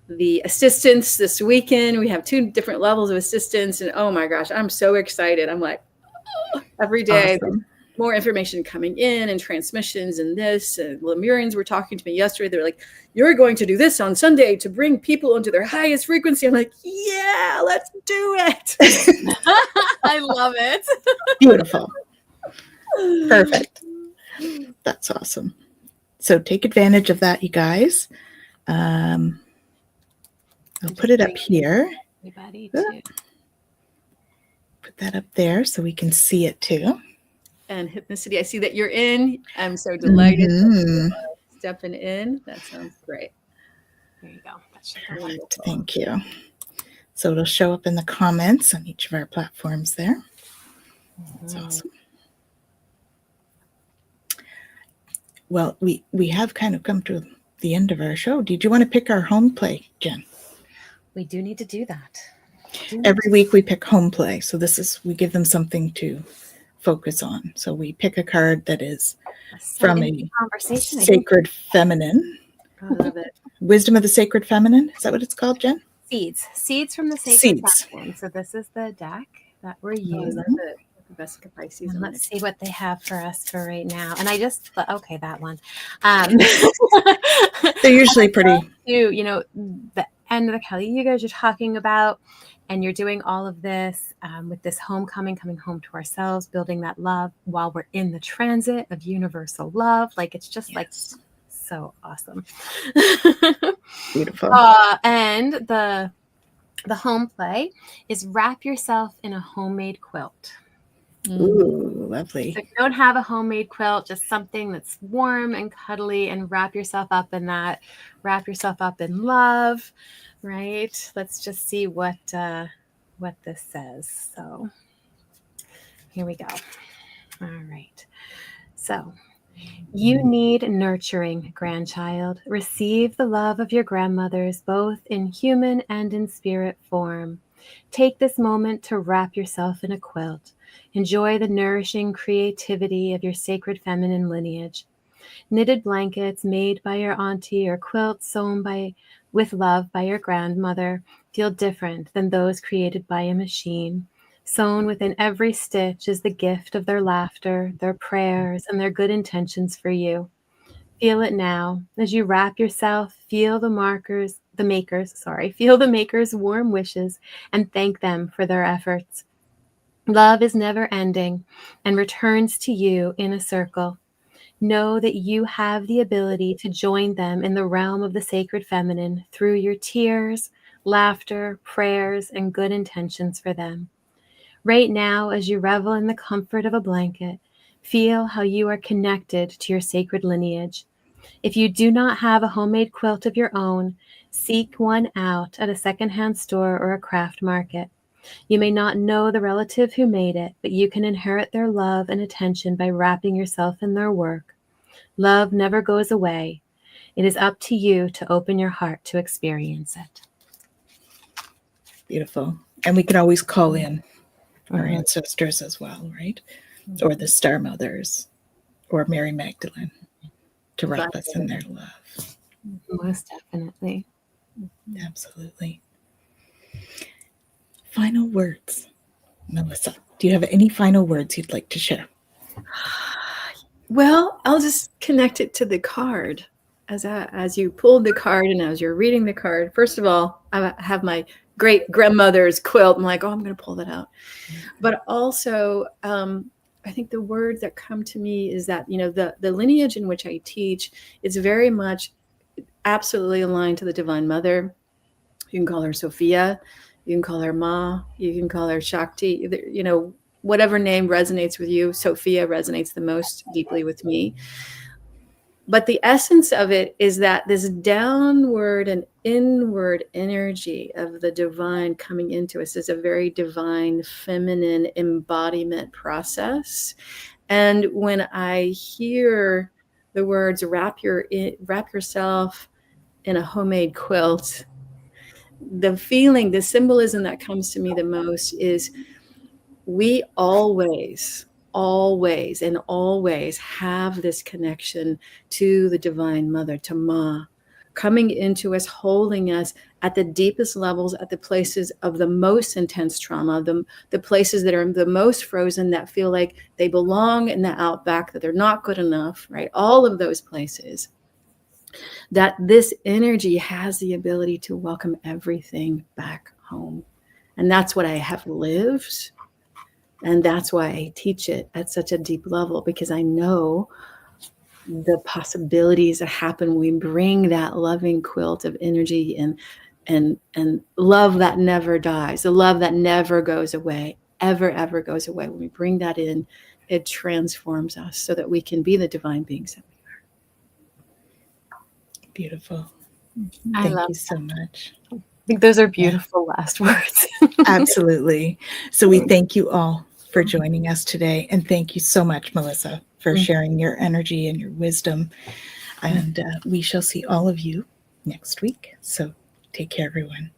the assistants this weekend. We have 2 different levels of assistance, and oh my gosh, I'm so excited. I'm like, every day, Awesome. more information coming in and transmissions and this. And Lemurians were talking to me yesterday. They're like, you're going to do this on Sunday to bring people into their highest frequency. I'm like, yeah, let's do it. I love it. Beautiful. Perfect. That's awesome. So take advantage of that, you guys. I'll put it up here. Everybody too. Put that up there so we can see it too. And Hypnicity, I see that you're in. I'm so delighted Mhm. stepping in. That sounds great. There you go. That should go Great. on. Thank you. So it'll show up in the comments on each of our platforms there. That's awesome. Well, we have kind of come to the end of our show. Did you want to pick our home play, Jen? We do need to do that. Every week we pick home play. So we give them something to focus on. So we pick a card that is from a conversation. sacred feminine. I love it. Wisdom of the Sacred Feminine. Is that what it's called, Jen? Seeds from the sacred Seeds. platform. So this is the deck that we're I using. love it. Vesica Pisces. And let's see what they have for us for right now. And I just okay, that one. They're usually pretty. The end of the Kali you guys are talking about, and you're doing all of this with this homecoming, coming home to ourselves, building that love while we're in the transit of universal love. Like it's just like so awesome. Beautiful. And the home play is wrap yourself in a homemade quilt. Ooh, lovely. So if you don't have a homemade quilt, just something that's warm and cuddly, and wrap yourself up in that. Wrap yourself up in love, right? Let's just see what this says. So here we go. All right. So you need nurturing, grandchild. Receive the love of your grandmothers, both in human and in spirit form. Take this moment to wrap yourself in a quilt. Enjoy the nourishing creativity of your sacred feminine lineage. Knitted blankets made by your auntie or quilts sewn with love by your grandmother feel different than those created by a machine. Sewn within every stitch is the gift of their laughter, their prayers, and their good intentions for you. Feel it now. As you wrap yourself, feel the maker's warm wishes and thank them for their efforts. Love is never ending and returns to you in a circle. Know that you have the ability to join them in the realm of the sacred feminine through your tears, laughter, prayers, and good intentions for them. Right now, as you revel in the comfort of a blanket, feel how you are connected to your sacred lineage. If you do not have a homemade quilt of your own, Seek one out at a secondhand store or a craft market. You may not know the relative who made it, but you can inherit their love and attention by wrapping yourself in their work. Love never goes away. It is up to you to open your heart to experience it. Beautiful. And we can always call in our Mhm. ancestors as well, right? Or the Star Mothers or Mary Magdalene to wrap us in their love. Most definitely. Absolutely. Final words. Melissa, do you have any final words you'd like to share? Well, I'll just connect it to the card. As you pulled the card and as you're reading the card, first of all, I have my great grandmother's quilt. I'm like, oh, I'm going to pull that out. But also, I think the words that come to me is that, the lineage in which I teach is very much absolutely aligned to the Divine Mother. You can call her Sophia, you can call her Ma, you can call her Shakti, whatever name resonates with you. Sophia resonates the most deeply with me. But the essence of it is that this downward and inward energy of the divine coming into us is a very divine, feminine embodiment process. And when I hear the words, wrap yourself in a homemade quilt, the feeling, the symbolism that comes to me the most is we always have this connection to the Divine Mother, to Ma, coming into us, holding us at the deepest levels, at the places of the most intense trauma, the places that are the most frozen, that feel like they belong in the outback, that they're not good enough, right? All of those places. That this energy has the ability to welcome everything back home. And that's what I have lived. And that's why I teach it at such a deep level, because I know the possibilities that happen when we bring that loving quilt of energy and love that never dies, the love that never goes away, ever goes away. When we bring that in, it transforms us so that we can be the divine beings that we are. Beautiful. I Thank love you so much. I think those are beautiful last words. Absolutely. So we thank you all for joining us today. And thank you so much, Melissa, for sharing your energy and your wisdom. And we shall see all of you next week. So take care, everyone.